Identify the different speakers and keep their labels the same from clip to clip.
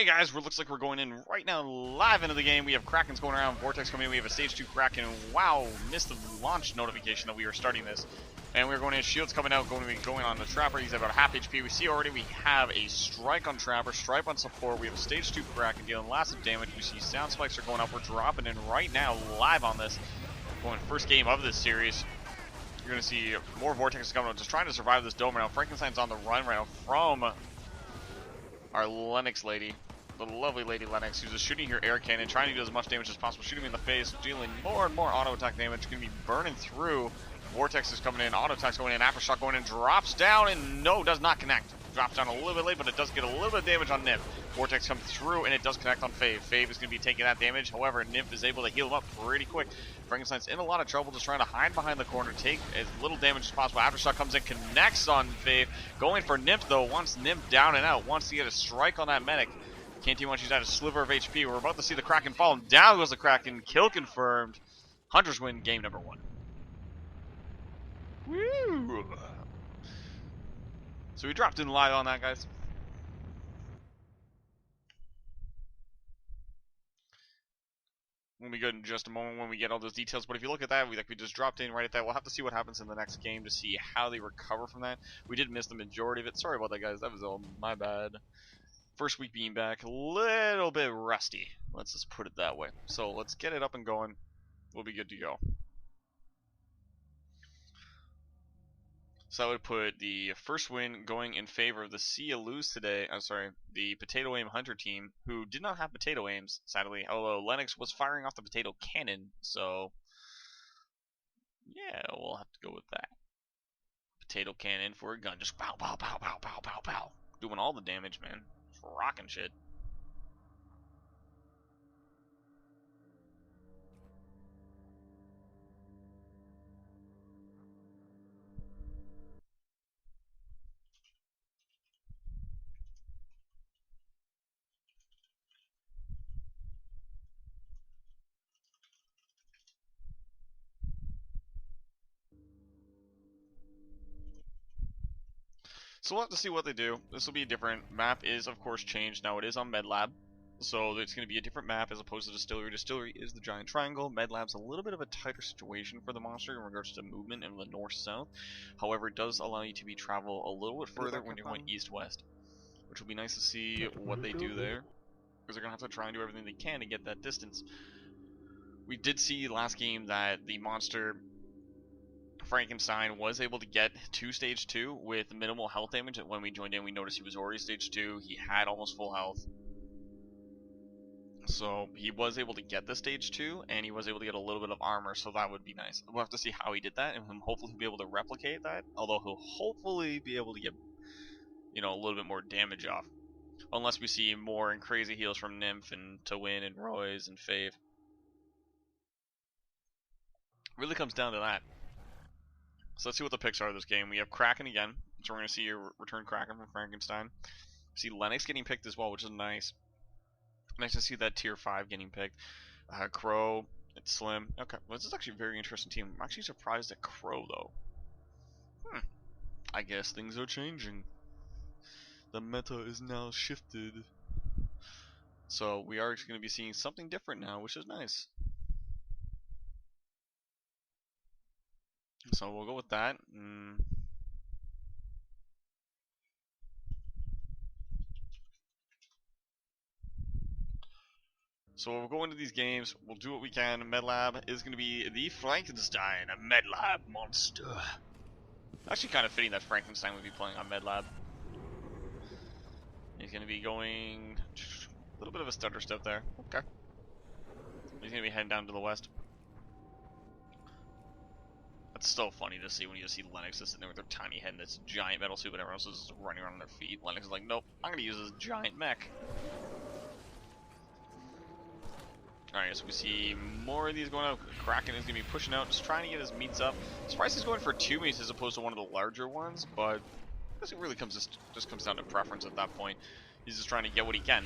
Speaker 1: Hey guys, looks like we're going in right now live into the game. We have Krakens going around, Vortex coming in. We have a stage 2 Kraken. Wow, missed the launch notification that we were starting this. And we're going in, Shields coming out, going on the Trapper. He's about half HP. We see already we have a Strike on Trapper, Stripe on Support. We have a stage 2 Kraken dealing lots of damage. We see Sound Spikes are going up. We're dropping in right now live on this. Going first game of this series. You're going to see more Vortexes coming out, just trying to survive this dome right now. Frankenstein's on the run right now from our Lennox lady, the lovely lady Lennox, who's just shooting her air cannon, trying to do as much damage as possible, shooting me in the face, dealing more and more auto attack damage, going to be burning through. Vortex is coming in, auto attack's going in, aftershock going in, drops down, and no, does not connect. Drops down a little bit late, but it does get a little bit of damage on Nymph. Vortex comes through, and it does connect on Fave. Fave is going to be taking that damage. However, Nymph is able to heal him up pretty quick. Frankenstein's in a lot of trouble, just trying to hide behind the corner, take as little damage as possible. Aftershock comes in, connects on Fave. Going for Nymph, though, wants Nymph down and out. Wants to get a strike on that medic. Can't even once she's at a sliver of HP. We're about to see the Kraken fall. Down goes the Kraken. Kill confirmed. Hunters win game number 1. Woo! So we dropped in live on that, guys. We'll be good in just a moment when we get all those details. But if you look at that, we just dropped in right at that. We'll have to see what happens in the next game to see how they recover from that. We did miss the majority of it. Sorry about that, guys. That was all my bad. First week being back, a little bit rusty. Let's just put it that way. So let's get it up and going. We'll be good to go. So I would put the first win going in favor of the CyaLoseToday. I'm sorry, the Potato Aim Hunter team, who did not have potato aims, sadly. Although Lennox was firing off the potato cannon, so yeah, we'll have to go with that. Potato cannon for a gun, just pow, pow, pow, pow, pow, pow, pow, doing all the damage, man. Just rocking shit. So we'll have to see what they do. This will be a different map. Is of course changed now. It is on MedLab, so it's going to be a different map as opposed to Distillery. Distillery is the giant triangle. MedLab's a little bit of a tighter situation for the monster in regards to movement in the north-south. However, it does allow you to travel a little bit further when you're going east-west, which will be nice to see what they do there, because they're going to have to try and do everything they can to get that distance. We did see last game that the monster Frankenstein was able to get to stage 2 with minimal health damage. When we joined in, we noticed he was already stage 2. He had almost full health. So he was able to get the stage 2, and he was able to get a little bit of armor, so that would be nice. We'll have to see how he did that, and hopefully he'll be able to replicate that, although he'll hopefully be able to get, a little bit more damage off. Unless we see more and crazy heals from Nymph and Tawin and Roy's and Fave. Really comes down to that. So let's see what the picks are of this game. We have Kraken again, so we're going to see a return Kraken from Frankenstein. We see Lennox getting picked as well, which is nice. Nice to see that tier 5 getting picked. Crow, it's Slim. Okay, well, this is actually a very interesting team. I'm actually surprised at Crow, though. I guess things are changing. The meta is now shifted. So we are going to be seeing something different now, which is nice. So we'll go with that. So we'll go into these games. We'll do what we can. MedLab is going to be the Frankenstein, a MedLab monster. Actually kind of fitting that Frankenstein would be playing on MedLab. He's going to be going a little bit of a stutter step there. Okay. He's going to be heading down to the west. It's so funny to see when you see Lennox just sitting there with their tiny head in this giant metal suit, but everyone else is just running around on their feet. Lennox is like, nope, I'm going to use this giant mech. Alright, so we see more of these going out. Kraken is going to be pushing out, just trying to get his meats up. Surprised he's going for 2 meats as opposed to one of the larger ones, but I guess it really just comes down to preference at that point. He's just trying to get what he can.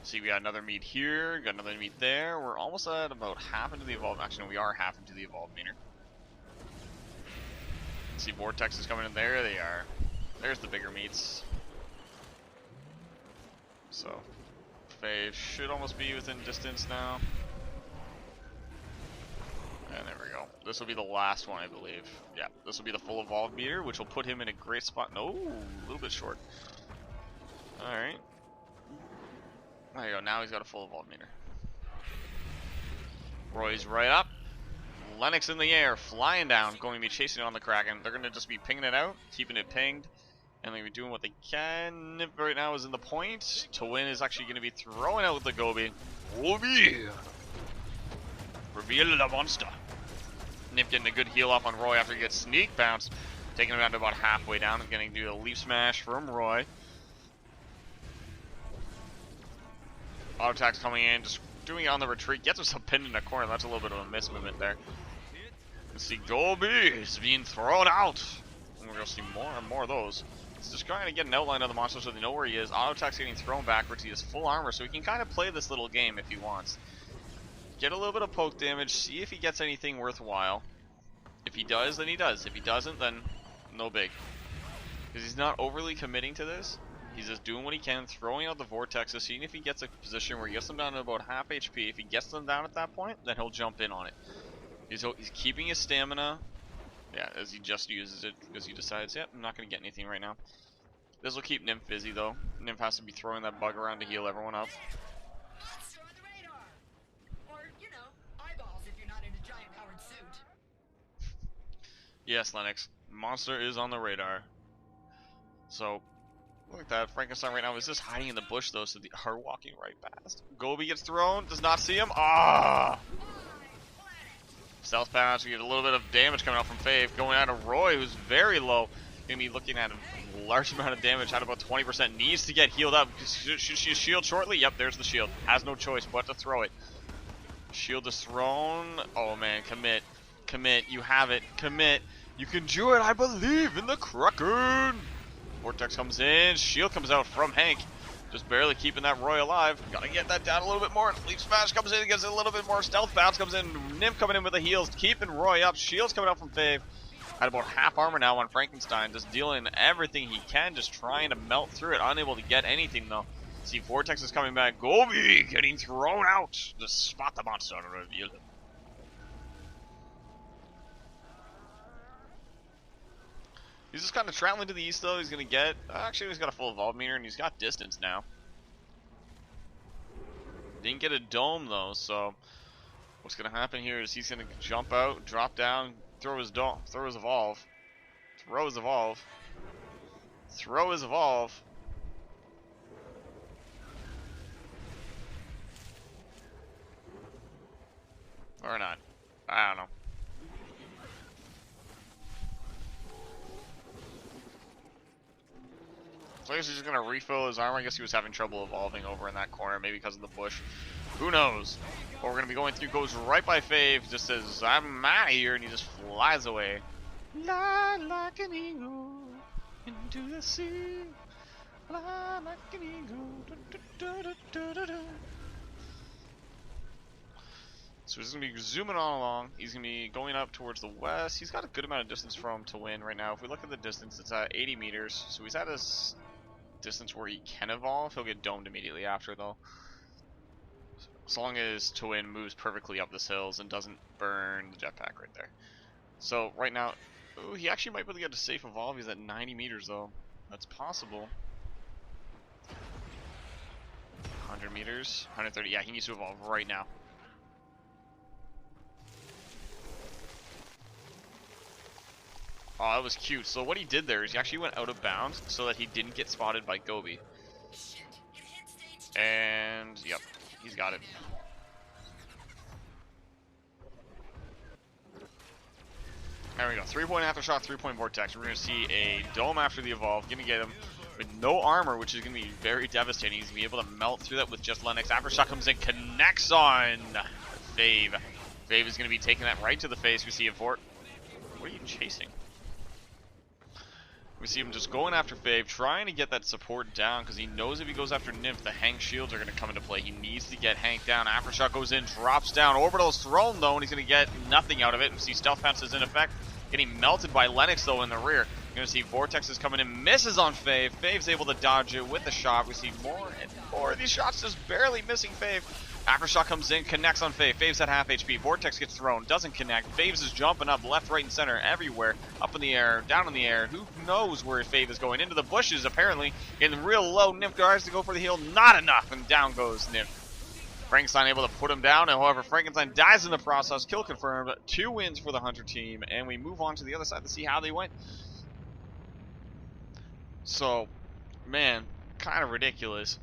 Speaker 1: See, we got another meat here, got another meat there. We're almost at about half into the evolve. Actually, no, we are half into the evolve meter. See, Vortex is coming in there. They are. There's the bigger meats. So, Fave should almost be within distance now. And there we go. This will be the last one, I believe. Yeah, this will be the full evolve meter, which will put him in a great spot. No, a little bit short. Alright. There you go. Now he's got a full evolve meter. Roy's right up. Lennox in the air, flying down, going to be chasing it on the Kraken. They're going to just be pinging it out, keeping it pinged, and they're going to be doing what they can. Nip right now is in the point. To win is actually going to be throwing out with the Gobi. Gobi! Reveal the monster. Nip getting a good heal off on Roy after he gets sneak bounced, taking him down to about halfway down and getting to do a leap smash from Roy. Auto attack's coming in, just doing it on the retreat, gets himself pinned in a corner. That's a little bit of a miss movement there. Let's see, Gobi is being thrown out. And we're going to see more and more of those. It's just trying to get an outline of the monster so they know where he is. Auto attack's getting thrown backwards. He has full armor, so he can kind of play this little game if he wants. Get a little bit of poke damage, see if he gets anything worthwhile. If he does, then he does. If he doesn't, then no big. Because he's not overly committing to this. He's just doing what he can, throwing out the vortexes, seeing if he gets a position where he gets them down to about half HP. If he gets them down at that point, then he'll jump in on it. He's keeping his stamina, yeah, as he just uses it, because he decides, yep, I'm not going to get anything right now. This will keep Nymph busy, though. Nymph has to be throwing that bug around to heal everyone up.
Speaker 2: Monster on the radar. Or, you know, eyeballs if you're not in a giant-powered suit.
Speaker 1: Yes, Lennox. Monster is on the radar. So, look at that. Frankenstein right now is just hiding in the bush, though, so they are walking right past. Gobi gets thrown, does not see him. Ah! Stealth pass, we get a little bit of damage coming out from Fave. Going out of Roy, who's very low. Gonna be looking at a large amount of damage, at about 20%. Needs to get healed up. Should she shield shortly? Yep, there's the shield. Has no choice but to throw it. Shield is thrown. Oh man, commit. Commit, you have it. Commit. You can do it, I believe in the Kraken! Vortex comes in, shield comes out from Hank. Just barely keeping that Roy alive. Gotta get that down a little bit more. Leap smash comes in, gets a little bit more. Stealth bounce comes in. Nymph coming in with the heals, keeping Roy up. Shield's coming out from Fave. At about half armor now on Frankenstein, just dealing everything he can, just trying to melt through it. Unable to get anything though. See, Vortex is coming back. Gobi getting thrown out. Just spot the monster to reveal him. He's just kind of traveling to the east, though. He's going to get... Actually, he's got a full evolve meter, and he's got distance now. Didn't get a dome, though, so... What's going to happen here is he's going to jump out, drop down, throw his dome, throw his evolve. Throw his evolve. Throw his evolve. Or not. I don't know. So I guess he's just gonna refill his armor. I guess he was having trouble evolving over in that corner, maybe because of the bush. Who knows? What we're gonna be going through goes right by Fave, just says, I'm out of here, and he just flies away. Fly like an eagle into the sea. Fly like an eagle. So he's going to be zooming on along. He's going to be going up towards the west. He's got a good amount of distance from to win right now. If we look at the distance, it's at 80 meters. So he's at a distance where he can evolve. He'll get domed immediately after, though. As long as to win moves perfectly up this hills and doesn't burn the jetpack right there. So right now, ooh, he actually might be able to get a safe evolve. He's at 90 meters, though. That's possible. 100 meters, 130. Yeah, he needs to evolve right now. Oh, that was cute. So what he did there is he actually went out of bounds so that he didn't get spotted by Gobi. And, yep, he's got it. There we go. 3-point aftershock, 3-point vortex. We're going to see a dome after the evolve. Going to get him with no armor, which is going to be very devastating. He's going to be able to melt through that with just Lennox. Aftershock comes in, connects on Fave. Fave is going to be taking that right to the face. We see a What are you chasing? We see him just going after Fave, trying to get that support down, because he knows if he goes after Nymph, the Hank shields are going to come into play. He needs to get Hank down. Aftershock goes in, drops down. Orbital's thrown, though, and he's going to get nothing out of it. We see Stealth Bounce is in effect. Getting melted by Lennox, though, in the rear. You're going to see Vortex is coming in, misses on Fave. Fave's able to dodge it with the shot. We see more and more of these shots just barely missing Fave. Aftershock comes in, connects on Fave. Fave's at half HP. Vortex gets thrown, doesn't connect. Fave's is jumping up left, right, and center, everywhere. Up in the air, down in the air. Who knows where Fave is going? Into the bushes, apparently. Getting real low. Nymph tries to go for the heal. Not enough, and down goes Nymph. Frankenstein able to put him down, and however, Frankenstein dies in the process. Kill confirmed. 2 wins for the Hunter team, and we move on to the other side to see how they went. So, man, kind of ridiculous.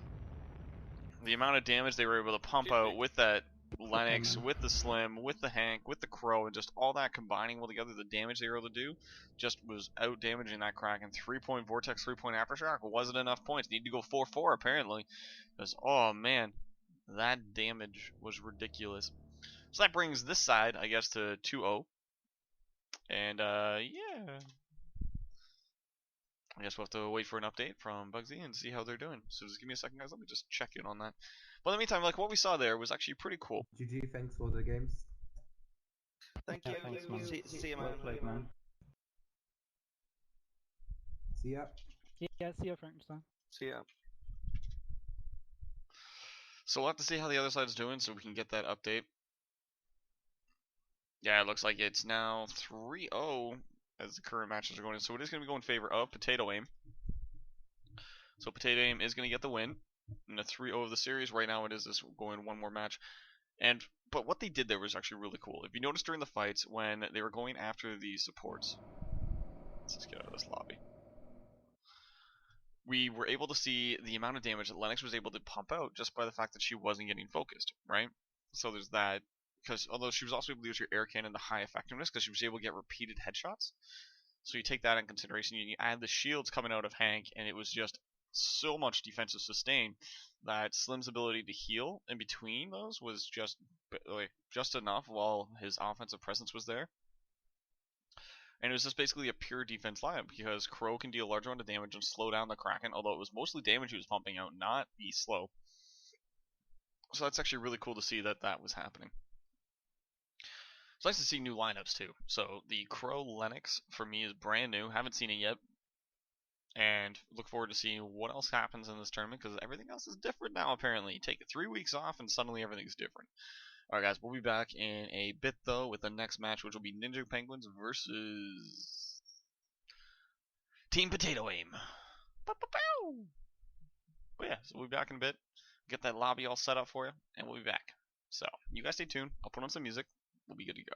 Speaker 1: The amount of damage they were able to pump out with that Lennox, with the Slim, with the Hank, with the Crow, and just all that combining all together, the damage they were able to do just was out damaging that Kraken. 3-point Vortex, 3-point Aftershock wasn't enough points. Need to go 4-4 apparently. Because, oh man, that damage was ridiculous. So that brings this side, I guess, to 2-0. And, yeah. I guess we'll have to wait for an update from Bugsy and see how they're doing. So just give me a second, guys. Let me just check in on that. But in the meantime, like, what we saw there was actually pretty cool.
Speaker 3: GG, thanks for the games.
Speaker 4: Thank you.
Speaker 5: Thanks, man.
Speaker 4: See you, man.
Speaker 5: Well played, man.
Speaker 3: See ya.
Speaker 5: Yeah, see you, Frankenstein.
Speaker 4: See ya.
Speaker 1: So we'll have to see how the other side's doing so we can get that update. Yeah, it looks like it's now 3-0 as the current matches are going in. So it is going to be going in favor of Potato Aim. So Potato Aim is going to get the win in the 3-0 of the series. Right now it is this going one more match. But what they did there was actually really cool. If you notice during the fights when they were going after the supports. Let's just get out of this lobby. We were able to see the amount of damage that Lennox was able to pump out just by the fact that she wasn't getting focused, right? So there's that. Because although she was also able to use her air cannon to high effectiveness because she was able to get repeated headshots. So you take that in consideration, you add the shields coming out of Hank, and it was just so much defensive sustain that Slim's ability to heal in between those was just enough while his offensive presence was there. And it was just basically a pure defense lineup because Crow can deal a large amount of damage and slow down the Kraken, although it was mostly damage he was pumping out, not be slow. So that's actually really cool to see that that was happening. It's nice to see new lineups too. So the Crow Lennox for me is brand new. Haven't seen it yet. And look forward to seeing what else happens in this tournament because everything else is different now apparently. You take 3 weeks off and suddenly everything's different. Alright guys, we'll be back in a bit though with the next match, which will be Ninja Penguins versus Team Potato Aim. But yeah, so we'll be back in a bit. Get that lobby all set up for you, and we'll be back. So, you guys stay tuned. I'll put on some music. We'll be good to go.